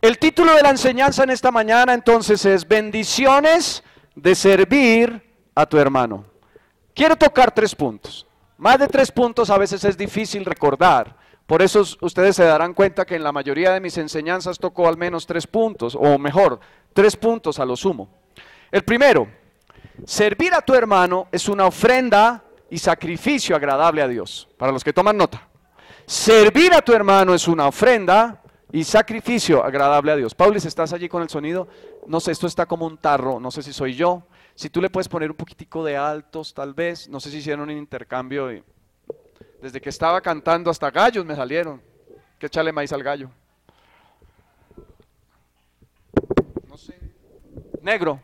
El título de la enseñanza en esta mañana entonces es bendiciones de servir a tu hermano. Quiero tocar 3 puntos. Más de 3 puntos a veces es difícil recordar. Por eso ustedes se darán cuenta que en la mayoría de mis enseñanzas toco al menos 3 puntos, o mejor, 3 puntos a lo sumo. El primero, servir a tu hermano es una ofrenda y sacrificio agradable a Dios. Para los que toman nota. Servir a tu hermano es una ofrenda y sacrificio agradable a Dios. Paulis, ¿estás allí con el sonido? No sé, esto está como un tarro, no sé si soy yo. Si tú le puedes poner un poquitico de altos, tal vez. No sé si hicieron un intercambio. Desde que estaba cantando hasta gallos me salieron. Que echarle maíz al gallo. No sé. Negro.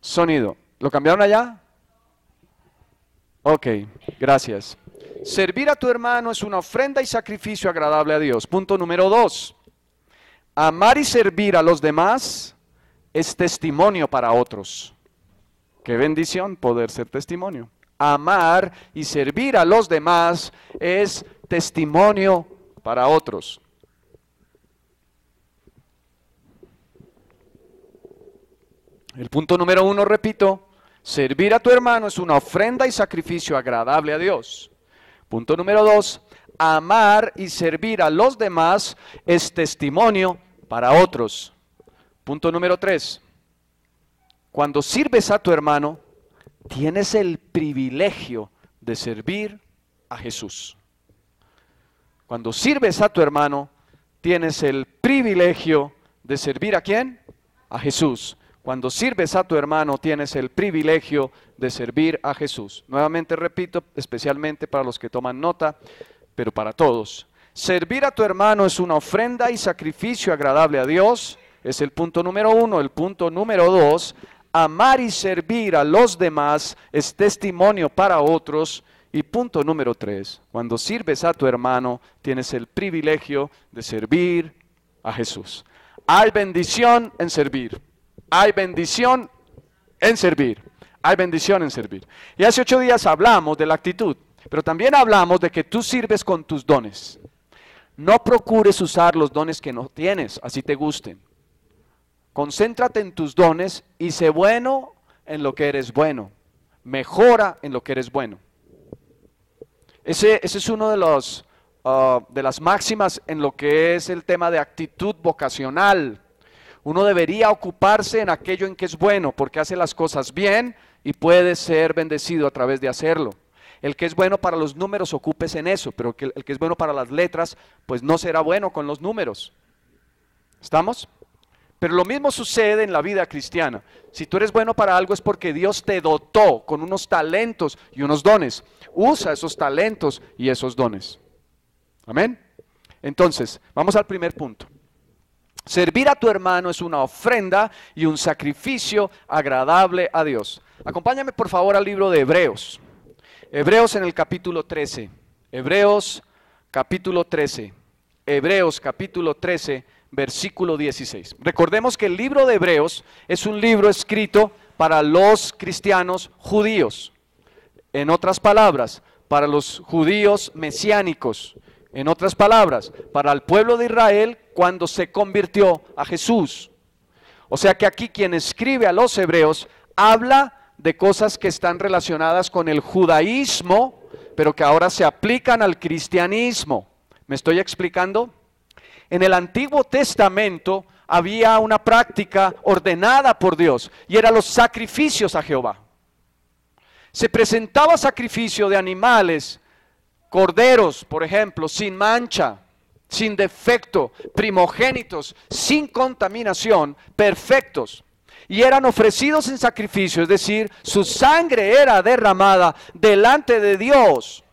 Sonido. ¿Lo cambiaron allá? Ok, gracias. Servir a tu hermano es una ofrenda y sacrificio agradable a Dios. Punto número 2. Amar y servir a los demás es testimonio para otros. Qué bendición poder ser testimonio. Amar y servir a los demás es testimonio para otros. El punto número 1, repito, servir a tu hermano es una ofrenda y sacrificio agradable a Dios. Punto número 2, amar y servir a los demás es testimonio para otros. Punto número 3, cuando sirves a tu hermano, tienes el privilegio de servir a Jesús. Cuando sirves a tu hermano, tienes el privilegio de servir ¿a quién? A Jesús. Cuando sirves a tu hermano, tienes el privilegio de servir a Jesús. Nuevamente repito, especialmente para los que toman nota, pero para todos. Servir a tu hermano es una ofrenda y sacrificio agradable a Dios. Es el punto número 1. El punto número 2, amar y servir a los demás es testimonio para otros. Y punto número 3, cuando sirves a tu hermano, tienes el privilegio de servir a Jesús. Hay bendición en servir. Hay bendición en servir. Hay bendición en servir. Y hace 8 días hablamos de la actitud, pero también hablamos de que tú sirves con tus dones. No procures usar los dones que no tienes, así te gusten. Concéntrate en tus dones y sé bueno en lo que eres bueno. Mejora en lo que eres bueno. Ese es uno de las máximas en lo que es el tema de actitud vocacional. Uno debería ocuparse en aquello en que es bueno, porque hace las cosas bien y puede ser bendecido a través de hacerlo. El que es bueno para los números, ocúpese en eso, pero el que es bueno para las letras, pues no será bueno con los números. ¿Estamos? Pero lo mismo sucede en la vida cristiana. Si tú eres bueno para algo es porque Dios te dotó con unos talentos y unos dones. Usa esos talentos y esos dones. Amén. Entonces, vamos al primer punto. Servir a tu hermano es una ofrenda y un sacrificio agradable a Dios. Acompáñame por favor al libro de Hebreos. Hebreos en el capítulo 13. Hebreos capítulo 13. Hebreos capítulo 13, versículo 16. Recordemos que el libro de Hebreos es un libro escrito para los cristianos judíos. En otras palabras, para los judíos mesiánicos. En otras palabras, para el pueblo de Israel cuando se convirtió a Jesús. O sea que aquí quien escribe a los hebreos habla de cosas que están relacionadas con el judaísmo, pero que ahora se aplican al cristianismo. ¿Me estoy explicando? En el Antiguo Testamento había una práctica ordenada por Dios y eran los sacrificios a Jehová. Se presentaba sacrificio de animales, corderos, por ejemplo, sin mancha, sin defecto, primogénitos, sin contaminación, perfectos. Y eran ofrecidos en sacrificio, es decir, su sangre era derramada delante de Dios.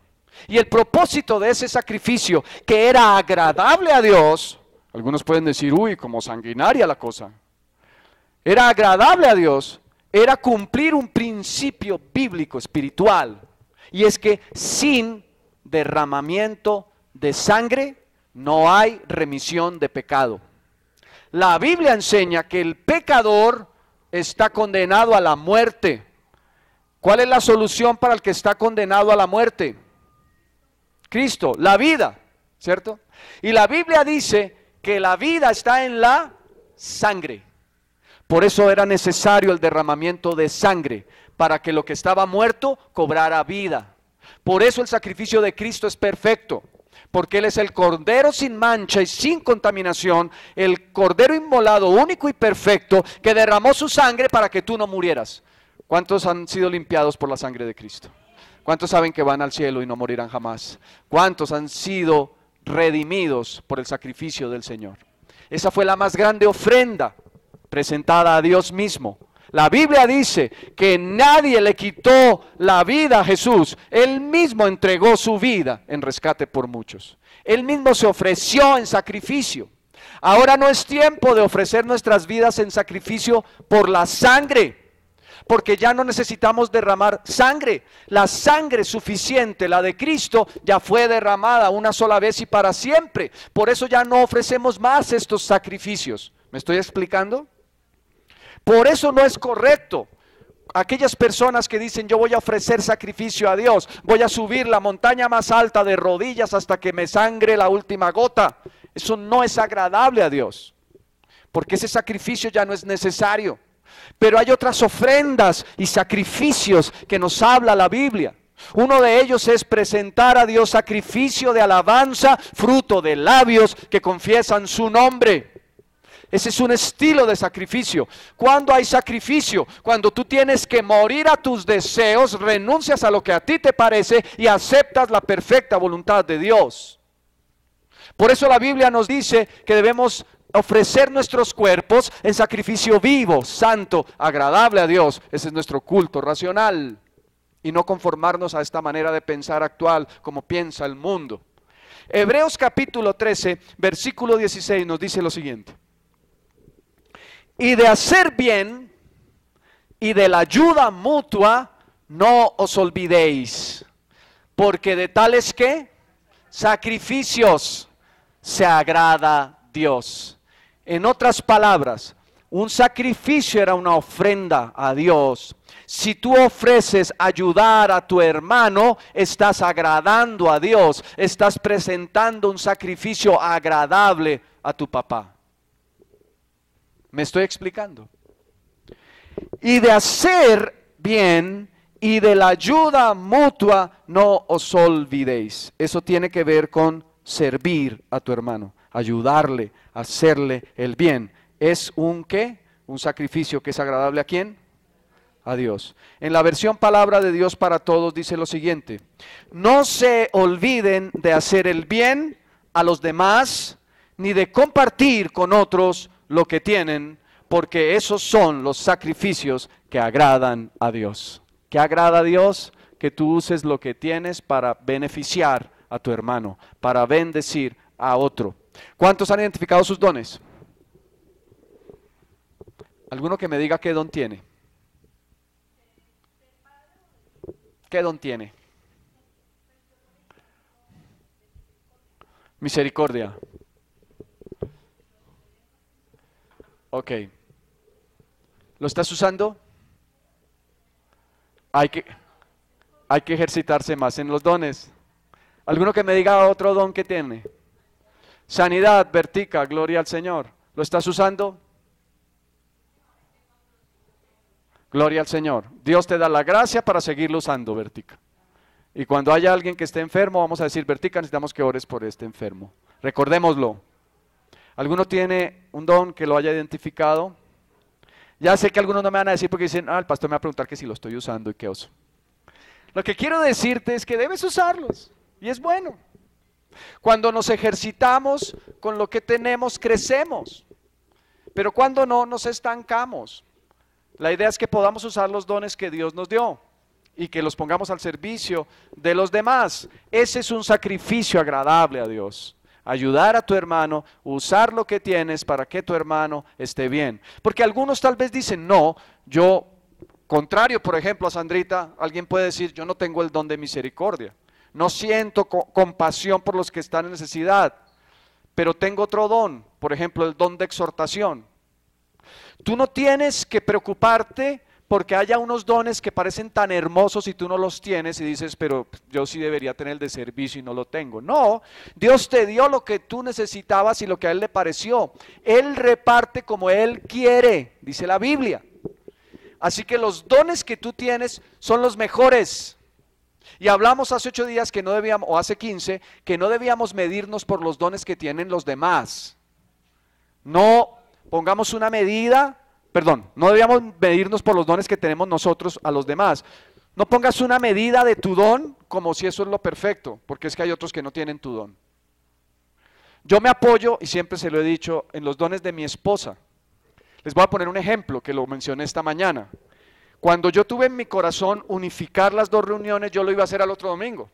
Y el propósito de ese sacrificio, que era agradable a Dios, algunos pueden decir, uy, como sanguinaria la cosa. Era agradable a Dios, era cumplir un principio bíblico, espiritual. Y es que sin derramamiento de sangre no hay remisión de pecado. La Biblia enseña que el pecador está condenado a la muerte. ¿Cuál es la solución para el que está condenado a la muerte? Cristo, la vida. ¿cierto? Y la Biblia dice que la vida está en la sangre. Por eso era necesario el derramamiento de sangre, para que lo que estaba muerto cobrara vida. Por eso el sacrificio de Cristo es perfecto, porque Él es el Cordero sin mancha y sin contaminación, el Cordero inmolado único y perfecto, que derramó su sangre para que tú no murieras. ¿Cuántos han sido limpiados por la sangre de Cristo? ¿Cuántos saben que van al cielo y no morirán jamás? ¿Cuántos han sido redimidos por el sacrificio del Señor? Esa fue la más grande ofrenda presentada a Dios mismo. La Biblia dice que nadie le quitó la vida a Jesús. Él mismo entregó su vida en rescate por muchos. Él mismo se ofreció en sacrificio. Ahora no es tiempo de ofrecer nuestras vidas en sacrificio por la sangre, porque ya no necesitamos derramar sangre. La sangre suficiente, la de Cristo, ya fue derramada una sola vez y para siempre. Por eso ya no ofrecemos más estos sacrificios. ¿Me estoy explicando? Por eso no es correcto. Aquellas personas que dicen yo voy a ofrecer sacrificio a Dios, voy a subir la montaña más alta de rodillas hasta que me sangre la última gota. Eso no es agradable a Dios, porque ese sacrificio ya no es necesario. Pero hay otras ofrendas y sacrificios que nos habla la Biblia. Uno de ellos es presentar a Dios sacrificio de alabanza, fruto de labios que confiesan su nombre. Ese es un estilo de sacrificio. ¿Cuándo hay sacrificio? Cuando tú tienes que morir a tus deseos, renuncias a lo que a ti te parece y aceptas la perfecta voluntad de Dios. Por eso la Biblia nos dice que debemos ofrecer nuestros cuerpos en sacrificio vivo, santo, agradable a Dios. Ese es nuestro culto racional. Y no conformarnos a esta manera de pensar actual como piensa el mundo. Hebreos capítulo 13, versículo 16 nos dice lo siguiente. Y de hacer bien y de la ayuda mutua no os olvidéis, porque de tales que sacrificios se agrada Dios. En otras palabras, un sacrificio era una ofrenda a Dios. Si tú ofreces ayudar a tu hermano, estás agradando a Dios, estás presentando un sacrificio agradable a tu papá. ¿Me estoy explicando? Y de hacer bien y de la ayuda mutua no os olvidéis. Eso tiene que ver con servir a tu hermano, ayudarle, hacerle el bien. ¿Es un qué? Un sacrificio que es agradable ¿a quién? A Dios. En la versión Palabra de Dios para Todos dice lo siguiente: no se olviden de hacer el bien a los demás, ni de compartir con otros lo que tienen, porque esos son los sacrificios que agradan a Dios. ¿Qué agrada a Dios? Que tú uses lo que tienes para beneficiar a tu hermano, para bendecir a otro. ¿Cuántos han identificado sus dones? ¿Alguno que me diga qué don tiene? ¿Qué don tiene? Misericordia. Ok. ¿Lo estás usando? Hay que ejercitarse más en los dones. ¿Alguno que me diga otro don que tiene? Sanidad, Vertica, gloria al Señor. ¿Lo estás usando? Gloria al Señor. Dios te da la gracia para seguirlo usando, Vertica. Y cuando haya alguien que esté enfermo, vamos a decir, Vertica, necesitamos que ores por este enfermo. Recordémoslo. ¿Alguno tiene un don que lo haya identificado? Ya sé que algunos no me van a decir porque dicen, el pastor me va a preguntar que si lo estoy usando y qué oso. Lo que quiero decirte es que debes usarlos y es bueno. Cuando nos ejercitamos con lo que tenemos, crecemos. Pero cuando no, nos estancamos. La idea es que podamos usar los dones que Dios nos dio y que los pongamos al servicio de los demás. Ese es un sacrificio agradable a Dios. Ayudar a tu hermano, usar lo que tienes para que tu hermano esté bien. Porque algunos tal vez dicen, no, yo, contrario por ejemplo a Sandrita, alguien puede decir, yo no tengo el don de misericordia. No siento compasión por los que están en necesidad, pero tengo otro don, por ejemplo el don de exhortación. Tú no tienes que preocuparte porque haya unos dones que parecen tan hermosos y tú no los tienes y dices, pero yo sí debería tener el de servicio y no lo tengo. No, Dios te dio lo que tú necesitabas y lo que a Él le pareció. Él reparte como Él quiere, dice la Biblia. Así que los dones que tú tienes son los mejores. Y hablamos hace 8 días que no debíamos, o hace 15, que no debíamos medirnos por los dones que tienen los demás. No pongamos una medida, no debíamos medirnos por los dones que tenemos nosotros a los demás. No pongas una medida de tu don como si eso es lo perfecto, porque es que hay otros que no tienen tu don. Yo me apoyo, y siempre se lo he dicho, en los dones de mi esposa. Les voy a poner un ejemplo que lo mencioné esta mañana. Cuando yo tuve en mi corazón unificar las 2 reuniones, yo lo iba a hacer al otro domingo.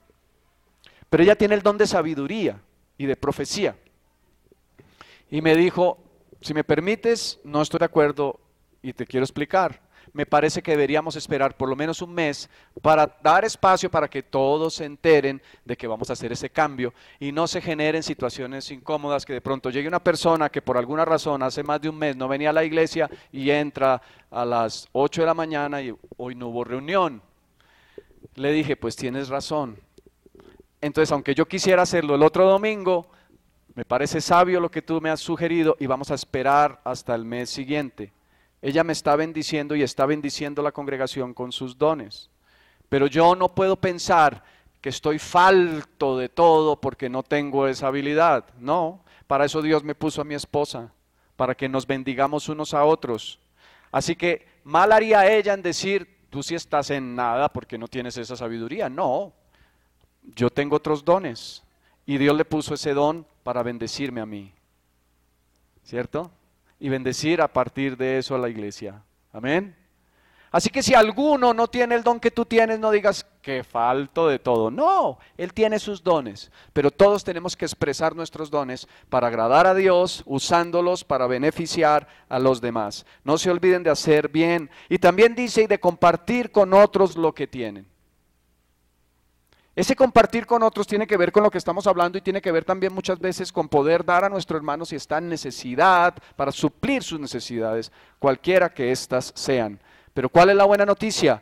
Pero ella tiene el don de sabiduría y de profecía. Y me dijo, si me permites, no estoy de acuerdo y te quiero explicar. Me parece que deberíamos esperar por lo menos un mes para dar espacio para que todos se enteren de que vamos a hacer ese cambio y no se generen situaciones incómodas, que de pronto llegue una persona que por alguna razón hace más de un mes no venía a la iglesia y entra a las 8 de la mañana y hoy no hubo reunión. Le dije, pues tienes razón. Entonces, aunque yo quisiera hacerlo el otro domingo, me parece sabio lo que tú me has sugerido y vamos a esperar hasta el mes siguiente. Ella me está bendiciendo y está bendiciendo la congregación con sus dones. Pero yo no puedo pensar que estoy falto de todo porque no tengo esa habilidad. No, para eso Dios me puso a mi esposa, para que nos bendigamos unos a otros. Así que mal haría ella en decir, tú sí estás en nada porque no tienes esa sabiduría. No, yo tengo otros dones y Dios le puso ese don para bendecirme a mí. ¿Cierto? Y bendecir a partir de eso a la iglesia. Amén. Así que si alguno no tiene el don que tú tienes, no digas que falto de todo. No, Él tiene sus dones, pero todos tenemos que expresar nuestros dones para agradar a Dios, usándolos para beneficiar a los demás. No se olviden de hacer bien. Y también dice, y de compartir con otros lo que tienen. Ese compartir con otros tiene que ver con lo que estamos hablando y tiene que ver también muchas veces con poder dar a nuestro hermano si está en necesidad, para suplir sus necesidades, cualquiera que éstas sean. Pero ¿cuál es la buena noticia?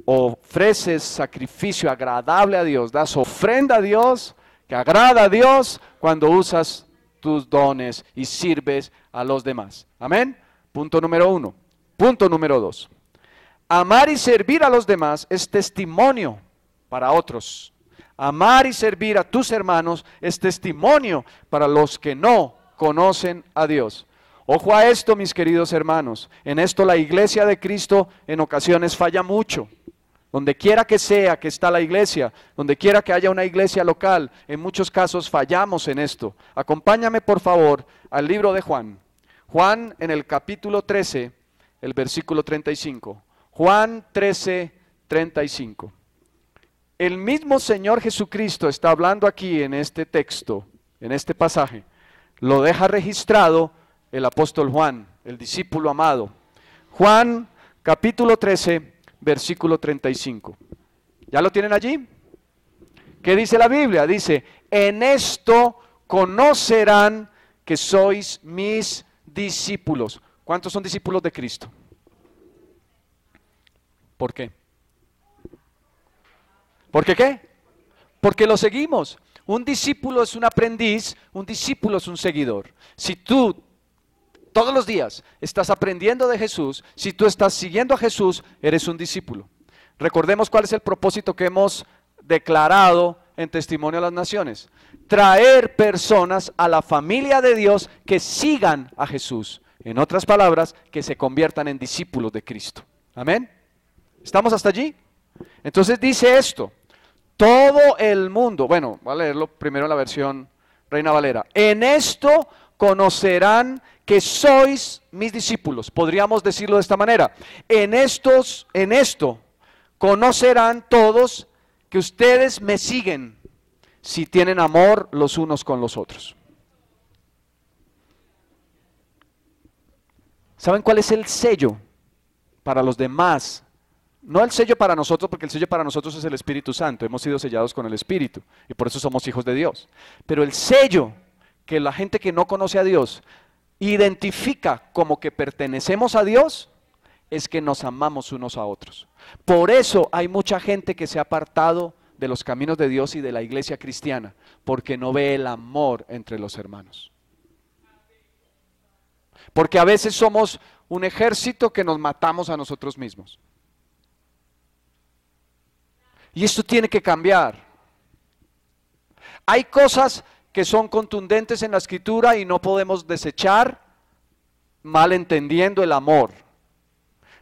Ofreces sacrificio agradable a Dios, das ofrenda a Dios, que agrada a Dios cuando usas tus dones y sirves a los demás. Amén. Punto número 1. Punto número 2. Amar y servir a los demás es testimonio para otros. Amar y servir a tus hermanos es testimonio para los que no conocen a Dios. Ojo a esto, mis queridos hermanos. En esto la iglesia de Cristo en ocasiones falla mucho. Donde quiera que sea que está la iglesia, donde quiera que haya una iglesia local, en muchos casos fallamos en esto. Acompáñame por favor al libro de Juan. Juan en el capítulo 13, el versículo 35. Juan 13, 35. El mismo Señor Jesucristo está hablando aquí en este texto, en este pasaje. Lo deja registrado el apóstol Juan, el discípulo amado. Juan capítulo 13, versículo 35. ¿Ya lo tienen allí? ¿Qué dice la Biblia? Dice, en esto conocerán que sois mis discípulos. ¿Cuántos son discípulos de Cristo? ¿Por qué? ¿Por qué qué? Porque lo seguimos. Un discípulo es un aprendiz, un discípulo es un seguidor. Si tú todos los días estás aprendiendo de Jesús, si tú estás siguiendo a Jesús, eres un discípulo. Recordemos cuál es el propósito que hemos declarado en Testimonio a las Naciones. Traer personas a la familia de Dios que sigan a Jesús. En otras palabras, que se conviertan en discípulos de Cristo. Amén. ¿Estamos hasta allí? Entonces dice esto, todo el mundo, bueno, voy a leerlo primero en la versión Reina Valera. En esto conocerán que sois mis discípulos. Podríamos decirlo de esta manera. En esto conocerán todos que ustedes me siguen si tienen amor los unos con los otros. ¿Saben cuál es el sello para los demás? No el sello para nosotros, porque el sello para nosotros es el Espíritu Santo. Hemos sido sellados con el Espíritu y por eso somos hijos de Dios. Pero el sello que la gente que no conoce a Dios identifica como que pertenecemos a Dios es que nos amamos unos a otros. Por eso hay mucha gente que se ha apartado de los caminos de Dios y de la iglesia cristiana, porque no ve el amor entre los hermanos. Porque a veces somos un ejército que nos matamos a nosotros mismos. Y esto tiene que cambiar. Hay cosas que son contundentes en la Escritura y no podemos desechar malentendiendo el amor.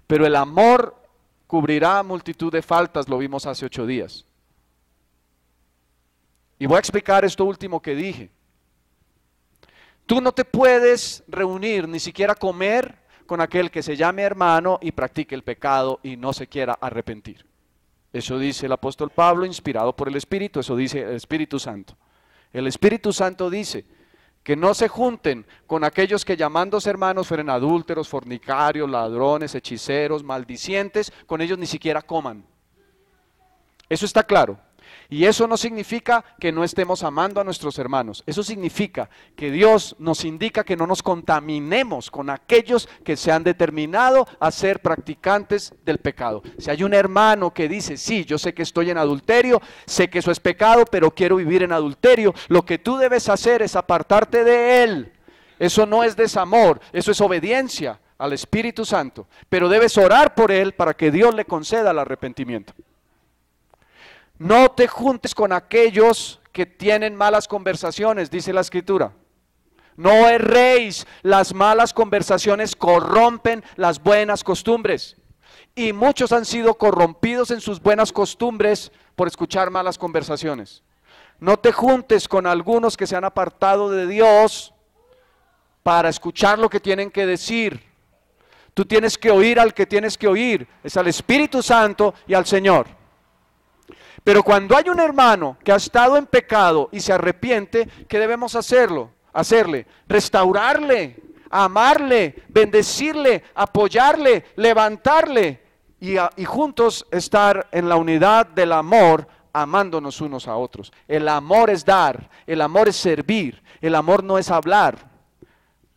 Pero el amor cubrirá multitud de faltas, lo vimos hace 8 días. Y voy a explicar esto último que dije. Tú no te puedes reunir, ni siquiera comer con aquel que se llame hermano y practique el pecado y no se quiera arrepentir. Eso dice el apóstol Pablo, inspirado por el Espíritu, eso dice el Espíritu Santo. El Espíritu Santo dice que no se junten con aquellos que llamándose hermanos fueren adúlteros, fornicarios, ladrones, hechiceros, maldicientes, con ellos ni siquiera coman. Eso está claro. Y eso no significa que no estemos amando a nuestros hermanos. Eso significa que Dios nos indica que no nos contaminemos con aquellos que se han determinado a ser practicantes del pecado. Si hay un hermano que dice, sí, yo sé que estoy en adulterio, sé que eso es pecado, pero quiero vivir en adulterio, lo que tú debes hacer es apartarte de él. Eso no es desamor, eso es obediencia al Espíritu Santo. Pero debes orar por él para que Dios le conceda el arrepentimiento. No te juntes con aquellos que tienen malas conversaciones, dice la Escritura. No erréis, las malas conversaciones corrompen las buenas costumbres. Y muchos han sido corrompidos en sus buenas costumbres por escuchar malas conversaciones. No te juntes con algunos que se han apartado de Dios para escuchar lo que tienen que decir. Tú tienes que oír al que tienes que oír, es al Espíritu Santo y al Señor. Pero cuando hay un hermano que ha estado en pecado y se arrepiente, ¿qué debemos hacerle? Restaurarle, amarle, bendecirle, apoyarle, levantarle y juntos estar en la unidad del amor, amándonos unos a otros. El amor es dar, el amor es servir, el amor no es hablar.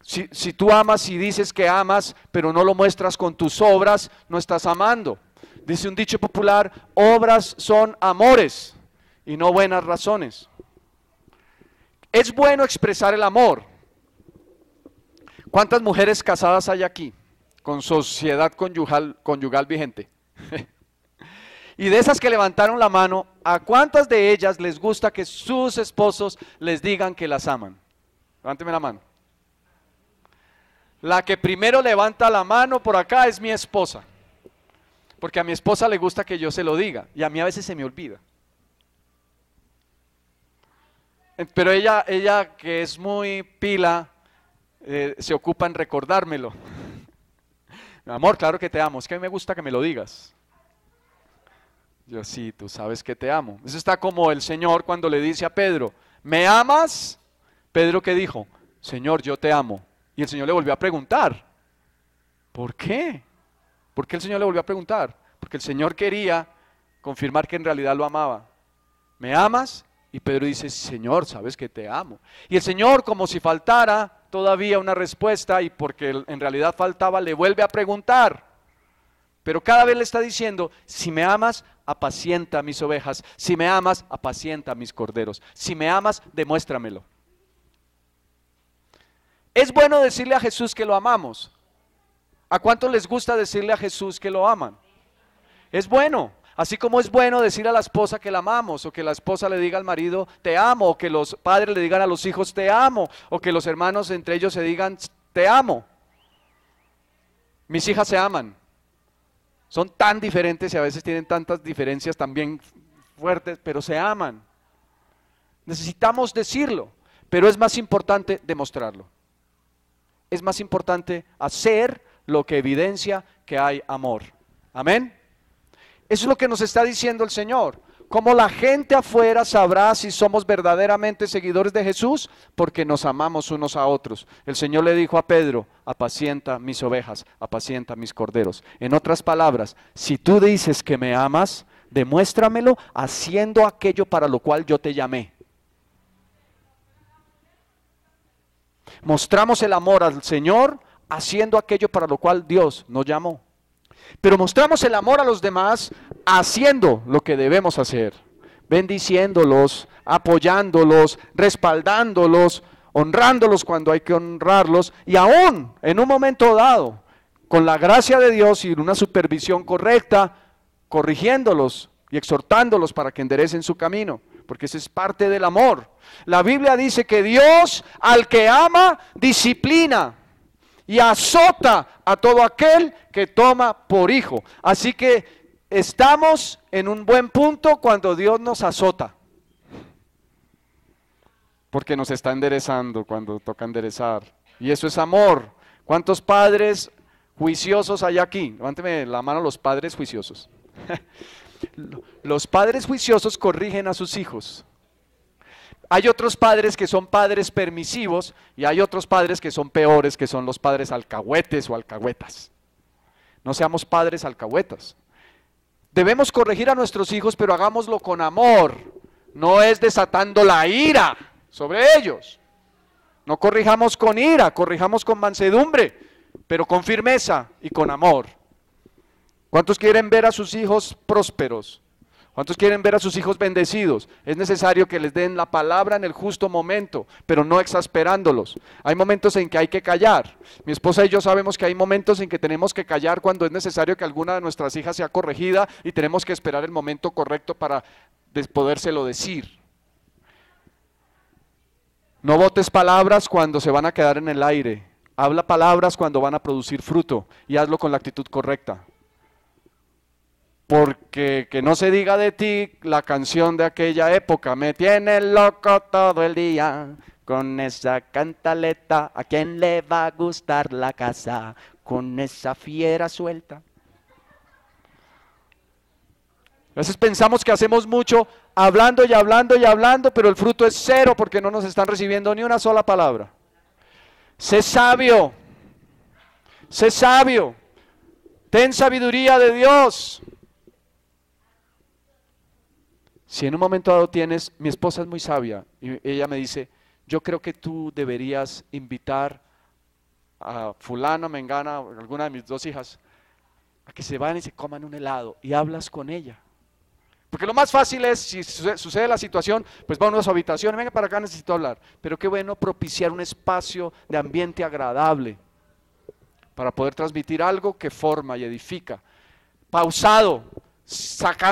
Si tú amas y dices que amas, pero no lo muestras con tus obras, no estás amando. Dice un dicho popular, obras son amores y no buenas razones. Es bueno expresar el amor. ¿Cuántas mujeres casadas hay aquí con sociedad conyugal vigente? Y de esas que levantaron la mano, ¿a cuántas de ellas les gusta que sus esposos les digan que las aman? Levánteme la mano. La que primero levanta la mano por acá es mi esposa. Porque a mi esposa le gusta que yo se lo diga y a mí a veces se me olvida. Pero ella que es muy pila, se ocupa en recordármelo. Mi amor, claro que te amo, es que a mí me gusta que me lo digas. Yo sí, tú sabes que te amo. Eso está como el Señor cuando le dice a Pedro, ¿me amas? Pedro, ¿qué dijo? Señor, yo te amo. Y el Señor le volvió a preguntar, ¿por qué? ¿Por qué el Señor le volvió a preguntar? Porque el Señor quería confirmar que en realidad lo amaba. ¿Me amas? Y Pedro dice, Señor, sabes que te amo. Y el Señor, como si faltara todavía una respuesta, y porque en realidad faltaba, le vuelve a preguntar. Pero cada vez le está diciendo, si me amas, apacienta mis ovejas. Si me amas, apacienta mis corderos. Si me amas, demuéstramelo. Es bueno decirle a Jesús que lo amamos. ¿A cuántos les gusta decirle a Jesús que lo aman? Es bueno, así como es bueno decir a la esposa que la amamos, o que la esposa le diga al marido, te amo, o que los padres le digan a los hijos, te amo, o que los hermanos entre ellos se digan, te amo. Mis hijas se aman. Son tan diferentes y a veces tienen tantas diferencias también fuertes, pero se aman. Necesitamos decirlo, pero es más importante demostrarlo. Es más importante hacer lo que evidencia que hay amor. Amén. Eso es lo que nos está diciendo el Señor. ¿Cómo la gente afuera sabrá si somos verdaderamente seguidores de Jesús? Porque nos amamos unos a otros. El Señor le dijo a Pedro, apacienta mis ovejas, apacienta mis corderos. En otras palabras, si tú dices que me amas, demuéstramelo haciendo aquello para lo cual yo te llamé. Mostramos el amor al Señor haciendo aquello para lo cual Dios nos llamó. Pero mostramos el amor a los demás haciendo lo que debemos hacer, bendiciéndolos, apoyándolos, respaldándolos, honrándolos cuando hay que honrarlos, y aún en un momento dado, con la gracia de Dios y una supervisión correcta, corrigiéndolos y exhortándolos para que enderecen su camino, porque ese es parte del amor. La Biblia dice que Dios al que ama disciplina y azota a todo aquel que toma por hijo. Así que estamos en un buen punto cuando Dios nos azota, porque nos está enderezando cuando toca enderezar, y eso es amor. ¿Cuántos padres juiciosos hay aquí? Levánteme la mano los padres juiciosos. Los padres juiciosos corrigen a sus hijos. Hay otros padres que son padres permisivos y hay otros padres que son peores, que son los padres alcahuetes o alcahuetas. No seamos padres alcahuetas. Debemos corregir a nuestros hijos, pero hagámoslo con amor. No es desatando la ira sobre ellos. No corrijamos con ira, corrijamos con mansedumbre, pero con firmeza y con amor. ¿Cuántos quieren ver a sus hijos prósperos? ¿Cuántos quieren ver a sus hijos bendecidos? Es necesario que les den la palabra en el justo momento, pero no exasperándolos. Hay momentos en que hay que callar. Mi esposa y yo sabemos que hay momentos en que tenemos que callar cuando es necesario que alguna de nuestras hijas sea corregida y tenemos que esperar el momento correcto para podérselo decir. No botes palabras cuando se van a quedar en el aire. Habla palabras cuando van a producir fruto y hazlo con la actitud correcta. Porque que no se diga de ti la canción de aquella época, me tiene loco todo el día, con esa cantaleta, ¿a quién le va a gustar la casa? Con esa fiera suelta. A veces pensamos que hacemos mucho hablando y hablando y hablando, pero el fruto es cero porque no nos están recibiendo ni una sola palabra. Sé sabio, ten sabiduría de Dios. Si en un momento dado tienes, mi esposa es muy sabia, y ella me dice, yo creo que tú deberías invitar a fulano, mengana, alguna de mis dos hijas, a que se vayan y se coman un helado, y hablas con ella. Porque lo más fácil es, si sucede la situación, pues va uno a su habitación, venga para acá, necesito hablar. Pero qué bueno propiciar un espacio de ambiente agradable, para poder transmitir algo que forma y edifica. Pausado.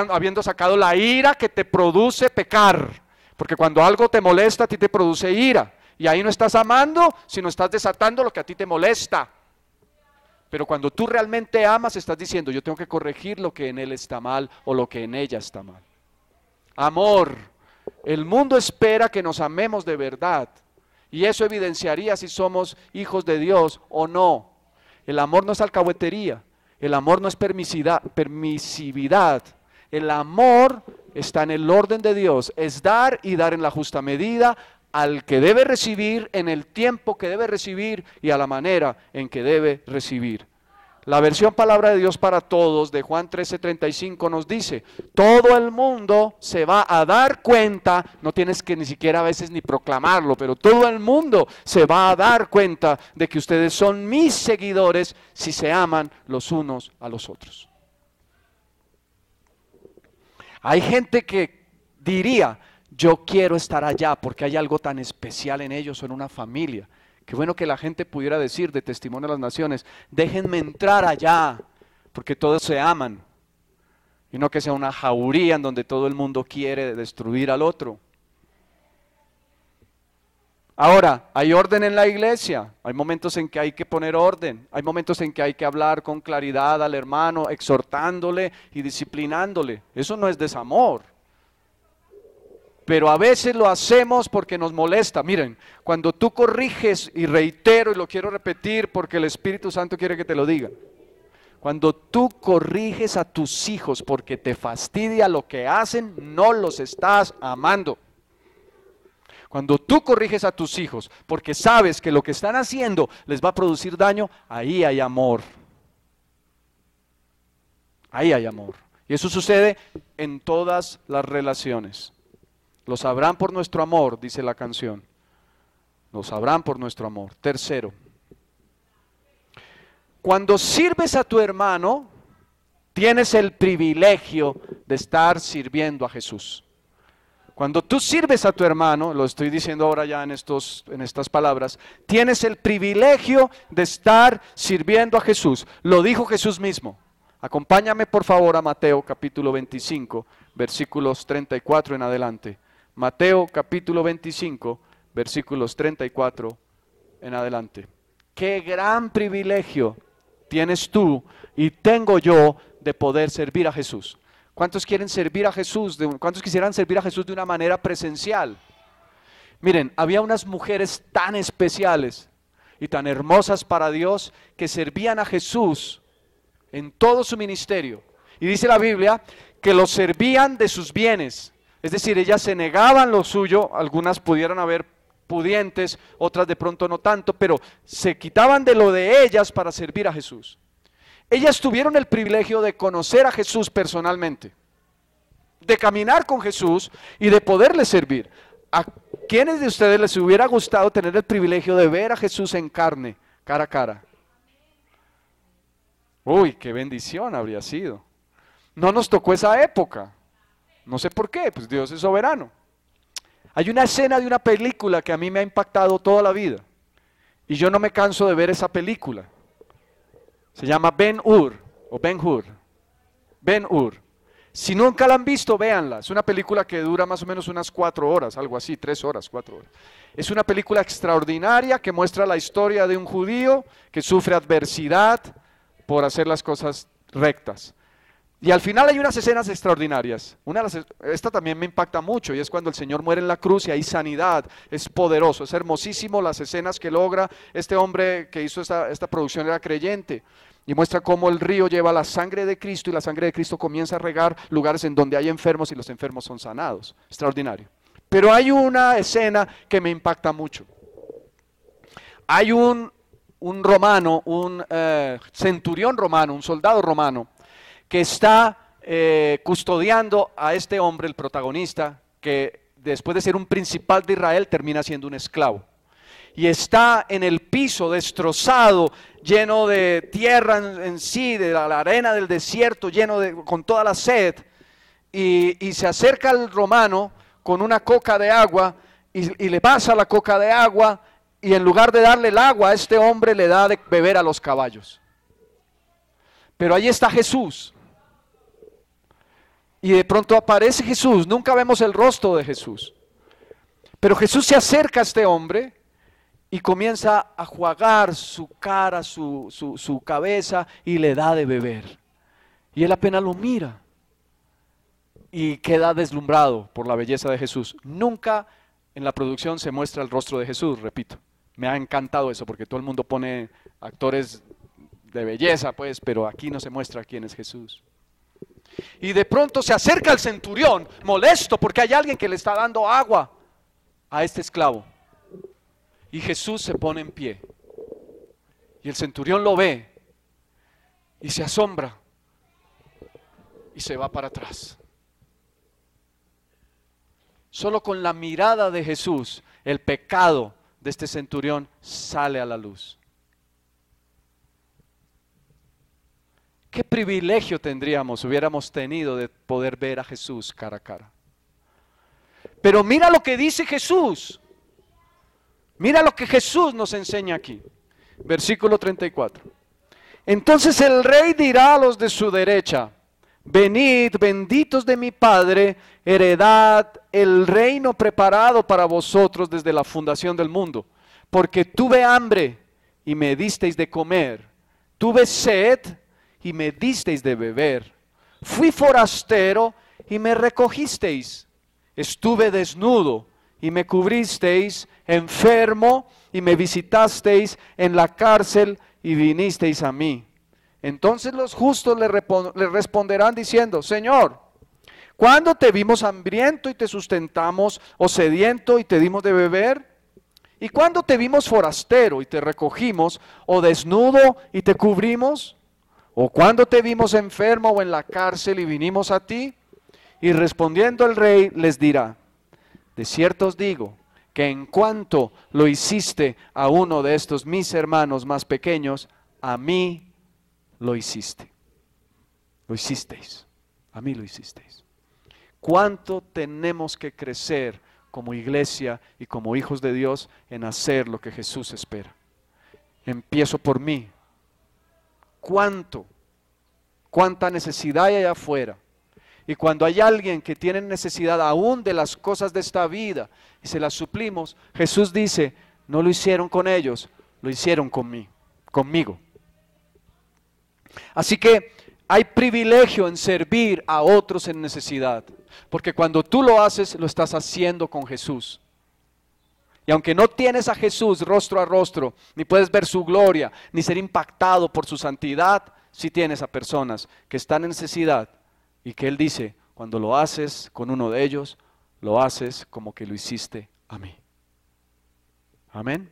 Habiendo sacado la ira que te produce pecar, porque cuando algo te molesta a ti te produce ira, y ahí no estás amando, sino estás desatando lo que a ti te molesta. Pero cuando tú realmente amas, estás diciendo, yo tengo que corregir lo que en él está mal o lo que en ella está mal. Amor. El mundo espera que nos amemos de verdad, y eso evidenciaría si somos hijos de Dios o no. El amor no es alcahuetería. El amor no es permisividad, el amor está en el orden de Dios, es dar y dar en la justa medida al que debe recibir, en el tiempo que debe recibir y a la manera en que debe recibir. La versión Palabra de Dios para Todos de Juan 13:35 nos dice, todo el mundo se va a dar cuenta, no tienes que ni siquiera a veces ni proclamarlo, pero todo el mundo se va a dar cuenta de que ustedes son mis seguidores si se aman los unos a los otros. Hay gente que diría, yo quiero estar allá porque hay algo tan especial en ellos, son una familia. Qué bueno que la gente pudiera decir de Testimonio de las Naciones, déjenme entrar allá, porque todos se aman, y no que sea una jauría en donde todo el mundo quiere destruir al otro. Ahora, hay orden en la iglesia, hay momentos en que hay que poner orden, hay momentos en que hay que hablar con claridad al hermano, exhortándole y disciplinándole. Eso no es desamor. Pero a veces lo hacemos porque nos molesta. Miren, cuando tú corriges, y reitero y lo quiero repetir porque el Espíritu Santo quiere que te lo diga. Cuando tú corriges a tus hijos porque te fastidia lo que hacen, no los estás amando. Cuando tú corriges a tus hijos porque sabes que lo que están haciendo les va a producir daño, ahí hay amor. Ahí hay amor. Y eso sucede en todas las relaciones. Lo sabrán por nuestro amor, dice la canción. Lo sabrán por nuestro amor. Tercero, cuando sirves a tu hermano, tienes el privilegio de estar sirviendo a Jesús. Cuando tú sirves a tu hermano, lo estoy diciendo ahora ya en estas palabras, tienes el privilegio de estar sirviendo a Jesús. Lo dijo Jesús mismo. Acompáñame por favor a Mateo capítulo 25, versículos 34 en adelante. Mateo capítulo 25, versículos 34 en adelante. Qué gran privilegio tienes tú y tengo yo de poder servir a Jesús. ¿Cuántos quieren servir a Jesús? ¿Cuántos quisieran servir a Jesús de una manera presencial? Miren, había unas mujeres tan especiales y tan hermosas para Dios que servían a Jesús en todo su ministerio. Y dice la Biblia que los servían de sus bienes. Es decir, ellas se negaban lo suyo, algunas pudieran haber pudientes, otras de pronto no tanto, pero se quitaban de lo de ellas para servir a Jesús. Ellas tuvieron el privilegio de conocer a Jesús personalmente, de caminar con Jesús y de poderle servir. ¿A quiénes de ustedes les hubiera gustado tener el privilegio de ver a Jesús en carne, cara a cara? Uy, qué bendición habría sido. No nos tocó esa época. No sé por qué, pues Dios es soberano. Hay una escena de una película que a mí me ha impactado toda la vida. Y yo no me canso de ver esa película. Se llama Ben-Hur o Ben-Hur. Ben-Hur. Si nunca la han visto, véanla. Es una película que dura más o menos unas 4 horas, algo así, 3 horas, 4 horas. Es una película extraordinaria que muestra la historia de un judío que sufre adversidad por hacer las cosas rectas. Y al final hay unas escenas extraordinarias. Esta también me impacta mucho y es cuando el Señor muere en la cruz y hay sanidad. Es poderoso, es hermosísimo las escenas que logra. Este hombre que hizo esta producción era creyente y muestra cómo el río lleva la sangre de Cristo y la sangre de Cristo comienza a regar lugares en donde hay enfermos y los enfermos son sanados. Extraordinario. Pero hay una escena que me impacta mucho. Hay un romano, un centurión romano, un soldado romano, que está custodiando a este hombre, el protagonista, que después de ser un principal de Israel termina siendo un esclavo. Y está en el piso destrozado, lleno de tierra en sí, de la arena del desierto, con toda la sed. Y se acerca al romano con una coca de agua y le pasa la coca de agua y en lugar de darle el agua a este hombre le da de beber a los caballos. Pero ahí está Jesús. Y de pronto aparece Jesús, nunca vemos el rostro de Jesús. Pero Jesús se acerca a este hombre y comienza a jugar su cara, su cabeza y le da de beber. Y él apenas lo mira y queda deslumbrado por la belleza de Jesús. Nunca en la producción se muestra el rostro de Jesús, repito. Me ha encantado eso porque todo el mundo pone actores de belleza, pues, pero aquí no se muestra quién es Jesús. Y de pronto se acerca el centurión, molesto porque hay alguien que le está dando agua a este esclavo. Y Jesús se pone en pie. Y el centurión lo ve y se asombra y se va para atrás. Solo con la mirada de Jesús, el pecado de este centurión sale a la luz. ¿Qué privilegio hubiéramos tenido de poder ver a Jesús cara a cara? Pero mira lo que dice Jesús. Mira lo que Jesús nos enseña aquí. Versículo 34. Entonces el rey dirá a los de su derecha: venid, benditos de mi Padre, heredad el reino preparado para vosotros desde la fundación del mundo. Porque tuve hambre y me disteis de comer, tuve sed y me disteis de beber, fui forastero y me recogisteis, estuve desnudo y me cubristeis, enfermo y me visitasteis, en la cárcel y vinisteis a mí. Entonces los justos le responderán diciendo: Señor, ¿cuándo te vimos hambriento y te sustentamos, o sediento y te dimos de beber? ¿Y cuándo te vimos forastero y te recogimos, o desnudo y te cubrimos? ¿O cuándo te vimos enfermo o en la cárcel y vinimos a ti? Y respondiendo el rey les dirá: de cierto os digo que en cuanto lo hiciste a uno de estos mis hermanos más pequeños, a mí lo hiciste. Lo hicisteis, a mí lo hicisteis. ¿Cuánto tenemos que crecer como iglesia y como hijos de Dios en hacer lo que Jesús espera? Empiezo por mí. ¿Cuánta necesidad hay allá afuera? Y cuando hay alguien que tiene necesidad aún de las cosas de esta vida y se las suplimos, Jesús dice, no lo hicieron con ellos, lo hicieron conmigo. Así que hay privilegio en servir a otros en necesidad, porque cuando tú lo haces, lo estás haciendo con Jesús. Y aunque no tienes a Jesús rostro a rostro, ni puedes ver su gloria, ni ser impactado por su santidad, sí tienes a personas que están en necesidad y que Él dice, cuando lo haces con uno de ellos, lo haces como que lo hiciste a mí. Amén.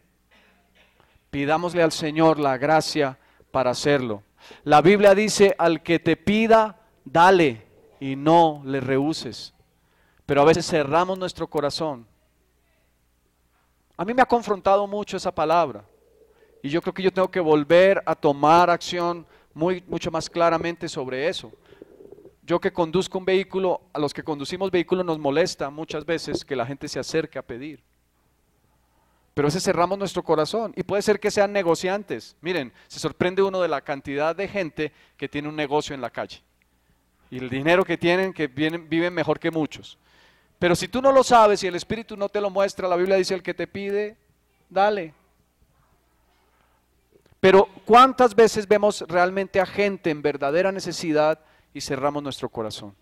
Pidámosle al Señor la gracia para hacerlo. La Biblia dice, al que te pida, dale y no le rehuses. Pero a veces cerramos nuestro corazón. A mí me ha confrontado mucho esa palabra. Y yo creo que yo tengo que volver a tomar acción mucho más claramente sobre eso. Yo que conduzco un vehículo, a los que conducimos vehículos nos molesta muchas veces que la gente se acerque a pedir. Pero a veces cerramos nuestro corazón y puede ser que sean negociantes. Miren, se sorprende uno de la cantidad de gente que tiene un negocio en la calle. Y el dinero que tienen, viven mejor que muchos. Pero si tú no lo sabes y el Espíritu no te lo muestra, la Biblia dice, el que te pide, dale. Pero ¿cuántas veces vemos realmente a gente en verdadera necesidad y cerramos nuestro corazón?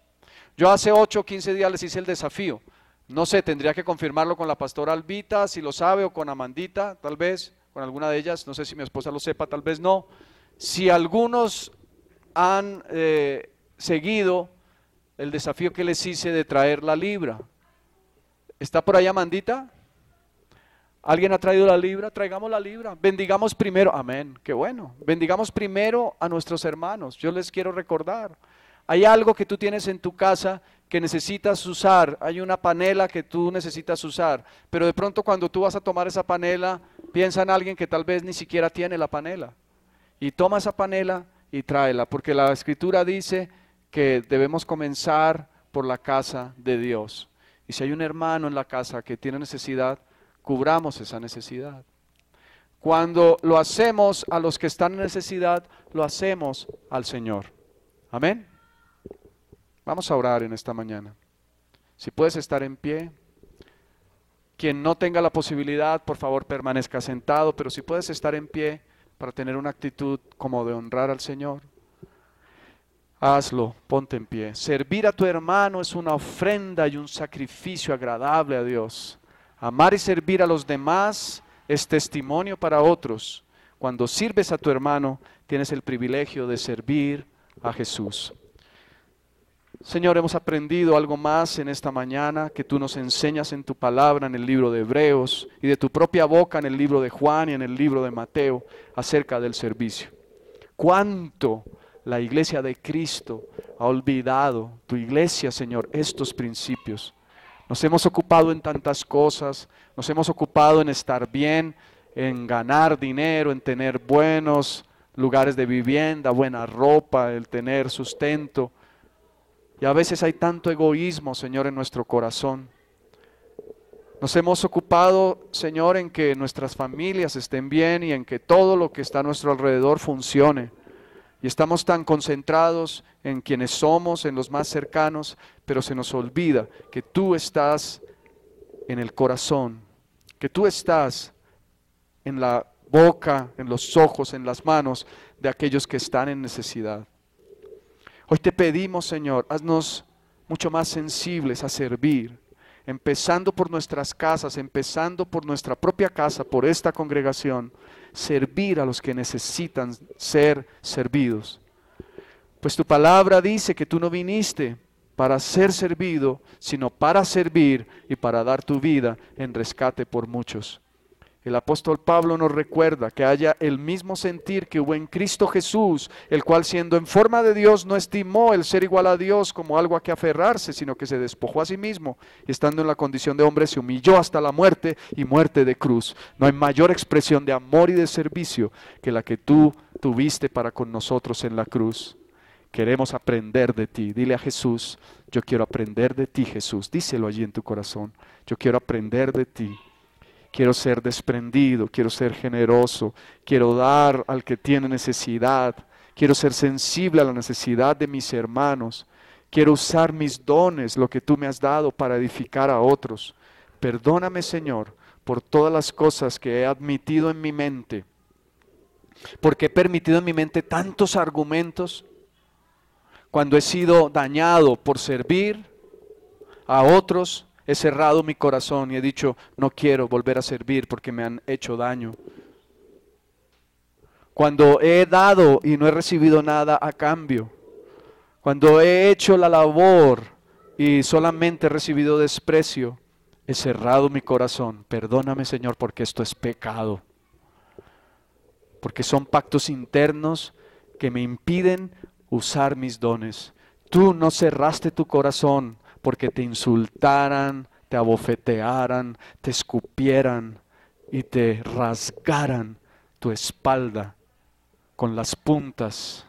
Yo hace 8 o 15 días les hice el desafío. No sé, tendría que confirmarlo con la pastora Albita, si lo sabe, o con Amandita, tal vez, con alguna de ellas. No sé si mi esposa lo sepa, tal vez no. Si algunos han seguido el desafío que les hice de traer la libra. ¿Está por ahí Amandita? ¿Alguien ha traído la libra? Traigamos la libra. Bendigamos primero, amén, qué bueno. Bendigamos primero a nuestros hermanos. Yo les quiero recordar. Hay algo que tú tienes en tu casa que necesitas usar. Hay una panela que tú necesitas usar. Pero de pronto cuando tú vas a tomar esa panela, piensa en alguien que tal vez ni siquiera tiene la panela. Y toma esa panela y tráela. Porque la Escritura dice que debemos comenzar por la casa de Dios. Y si hay un hermano en la casa que tiene necesidad, cubramos esa necesidad. Cuando lo hacemos a los que están en necesidad, lo hacemos al Señor. Amén. Vamos a orar en esta mañana. Si puedes estar en pie. Quien no tenga la posibilidad, por favor permanezca sentado, pero si puedes estar en pie para tener una actitud como de honrar al Señor, hazlo, ponte en pie. Servir a tu hermano es una ofrenda y un sacrificio agradable a Dios. Amar y servir a los demás es testimonio para otros. Cuando sirves a tu hermano, tienes el privilegio de servir a Jesús. Señor, hemos aprendido algo más en esta mañana que tú nos enseñas en tu palabra, en el libro de Hebreos, y de tu propia boca en el libro de Juan y en el libro de Mateo, acerca del servicio. ¿Cuánto la iglesia de Cristo ha olvidado, tu iglesia, Señor, estos principios? Nos hemos ocupado en tantas cosas, nos hemos ocupado en estar bien, en ganar dinero, en tener buenos lugares de vivienda, buena ropa, el tener sustento. Y a veces hay tanto egoísmo, Señor, en nuestro corazón. Nos hemos ocupado, Señor, en que nuestras familias estén bien y en que todo lo que está a nuestro alrededor funcione. Y estamos tan concentrados en quienes somos, en los más cercanos, pero se nos olvida que tú estás en el corazón, que tú estás en la boca, en los ojos, en las manos de aquellos que están en necesidad. Hoy te pedimos, Señor, haznos mucho más sensibles a servir, empezando por nuestras casas, empezando por nuestra propia casa, por esta congregación, servir a los que necesitan ser servidos. Pues tu palabra dice que tú no viniste para ser servido, sino para servir y para dar tu vida en rescate por muchos. El apóstol Pablo nos recuerda que haya el mismo sentir que hubo en Cristo Jesús, el cual siendo en forma de Dios no estimó el ser igual a Dios como algo a que aferrarse, sino que se despojó a sí mismo y estando en la condición de hombre se humilló hasta la muerte y muerte de cruz. No hay mayor expresión de amor y de servicio que la que tú tuviste para con nosotros en la cruz. Queremos aprender de ti. Dile a Jesús, yo quiero aprender de ti, Jesús. Díselo allí en tu corazón. Yo quiero aprender de ti. Quiero ser desprendido, quiero ser generoso, quiero dar al que tiene necesidad. Quiero ser sensible a la necesidad de mis hermanos. Quiero usar mis dones, lo que tú me has dado, para edificar a otros. Perdóname, Señor, por todas las cosas que he admitido en mi mente, porque he permitido en mi mente tantos argumentos cuando he sido dañado por servir a otros. He cerrado mi corazón y he dicho, no quiero volver a servir porque me han hecho daño. Cuando he dado y no he recibido nada a cambio. Cuando he hecho la labor y solamente he recibido desprecio. He cerrado mi corazón. Perdóname, Señor, porque esto es pecado. Porque son pactos internos que me impiden usar mis dones. Tú no cerraste tu corazón porque te insultaran, te abofetearan, te escupieran y te rasgaran tu espalda con las puntas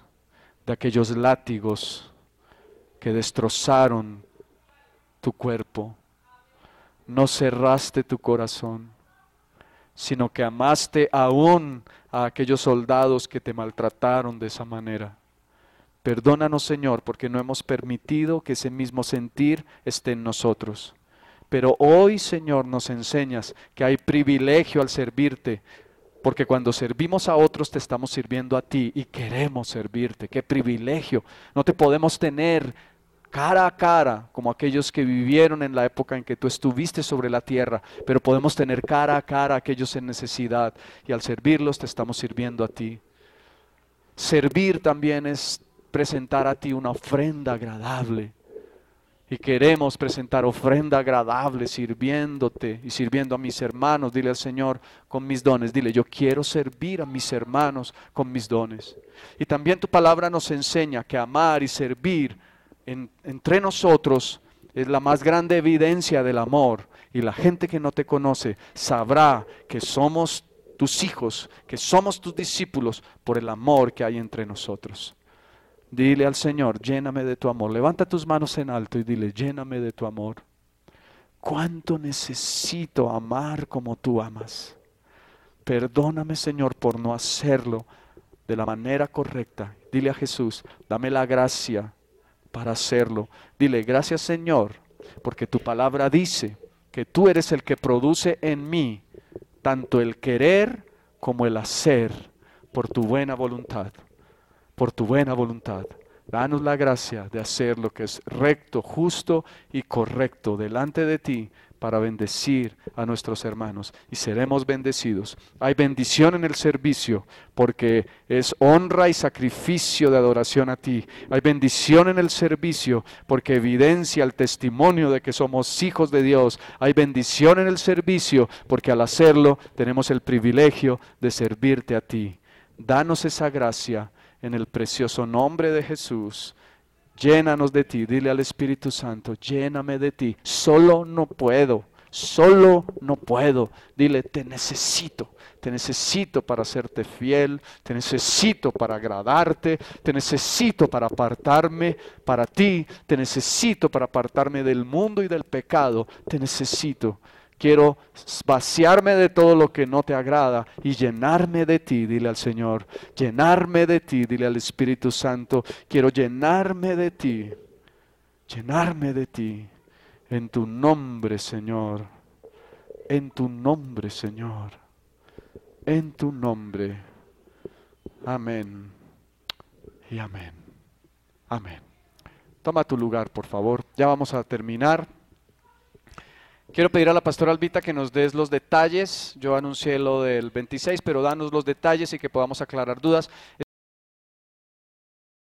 de aquellos látigos que destrozaron tu cuerpo. No cerraste tu corazón, sino que amaste aún a aquellos soldados que te maltrataron de esa manera. Perdónanos, Señor, porque no hemos permitido que ese mismo sentir esté en nosotros. Pero hoy, Señor, nos enseñas que hay privilegio al servirte, porque cuando servimos a otros te estamos sirviendo a ti y queremos servirte. ¡Qué privilegio! No te podemos tener cara a cara como aquellos que vivieron en la época en que tú estuviste sobre la tierra, pero podemos tener cara a cara a aquellos en necesidad y al servirlos te estamos sirviendo a ti. Servir también es presentar a ti una ofrenda agradable. Y queremos presentar ofrenda agradable sirviéndote y sirviendo a mis hermanos. Dile al Señor con mis dones. Dile, yo quiero servir a mis hermanos con mis dones. Y también tu palabra nos enseña que amar y servir entre nosotros es la más grande evidencia del amor. Y la gente que no te conoce sabrá que somos tus hijos, que somos tus discípulos por el amor que hay entre nosotros. Dile al Señor, lléname de tu amor. Levanta tus manos en alto y dile, lléname de tu amor. ¿Cuánto necesito amar como tú amas? Perdóname, Señor, por no hacerlo de la manera correcta. Dile a Jesús, dame la gracia para hacerlo. Dile, gracias, Señor, porque tu palabra dice que tú eres el que produce en mí tanto el querer como el hacer por tu buena voluntad. Por tu buena voluntad. Danos la gracia de hacer lo que es recto, justo y correcto delante de ti para bendecir a nuestros hermanos y seremos bendecidos. Hay bendición en el servicio porque es honra y sacrificio de adoración a ti. Hay bendición en el servicio porque evidencia el testimonio de que somos hijos de Dios. Hay bendición en el servicio porque al hacerlo tenemos el privilegio de servirte a ti. Danos esa gracia. En el precioso nombre de Jesús, llénanos de ti. Dile al Espíritu Santo, lléname de ti. Solo no puedo. Dile, te necesito para serte fiel, te necesito para agradarte, te necesito para apartarme para ti, te necesito para apartarme del mundo y del pecado, te necesito. Quiero vaciarme de todo lo que no te agrada y llenarme de ti, dile al Señor. Llenarme de ti, dile al Espíritu Santo. Quiero llenarme de ti. Llenarme de ti. En tu nombre, Señor. En tu nombre, Señor. En tu nombre. Amén. Y amén. Amén. Toma tu lugar, por favor. Ya vamos a terminar. Quiero pedir a la pastora Albita que nos des los detalles. Yo anuncié lo del 26, pero danos los detalles y que podamos aclarar dudas.